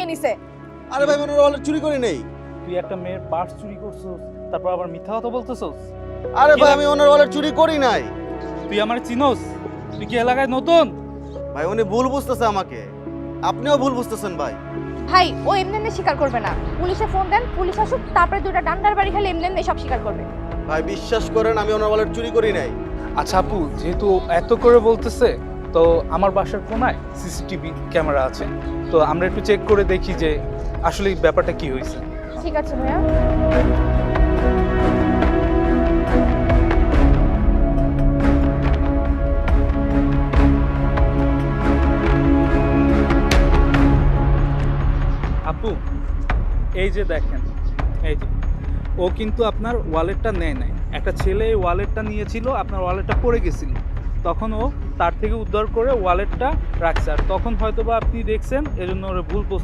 নিয়ে নিছে। আরে ভাই ওনার ওয়ালেট চুরি করি নাই। তুই একটা মেয়ের পার্স চুরি করছস, তারপর আবার মিথ্যা কথা বলতেছস? আরে ভাই আমি ওনার ওয়ালেট চুরি করি নাই। তুই আমার চিনোস? তুই কি এলাকায় নতুন? ভাই উনি ভুল বুঝতেছে আমাকে, আপনিও ভুল বুঝতেছেন ভাই। ভাই ও এমনি এমনি স্বীকার করবে না, পুলিশে ফোন দেন, পুলিশ আসুক, তারপরে দুটো ডান্ডার বাড়ি খেলে এমনি এমনি সব স্বীকার করবে। ভাই বিশ্বাস করেন আমি ওনার ওয়ালেট চুরি করি নাই। আচ্ছা আপু, যেহেতু এত করে বলতেছে, তো আমার বাসার কোনায় সিসিটিভি ক্যামেরা আছে, তো আমরা একটু চেক করে দেখি যে আসলে ব্যাপারটা কি হয়েছে। ঠিক আছে ভাইয়া। আপু এই যে দেখেন, এই যে ও কিন্তু আপনার ওয়ালেটটা নেয় নাই। একটা ছেলে এই ওয়ালেটটা নিয়েছিল, আপনার ওয়ালেটটা পড়ে গেছিল, তখন ও তার থেকে উদ্ধার করে ওয়ালেটটা রাখছে। আর তখন হয়তো বা আপনি দেখছেন, এজন্য ওর ভুল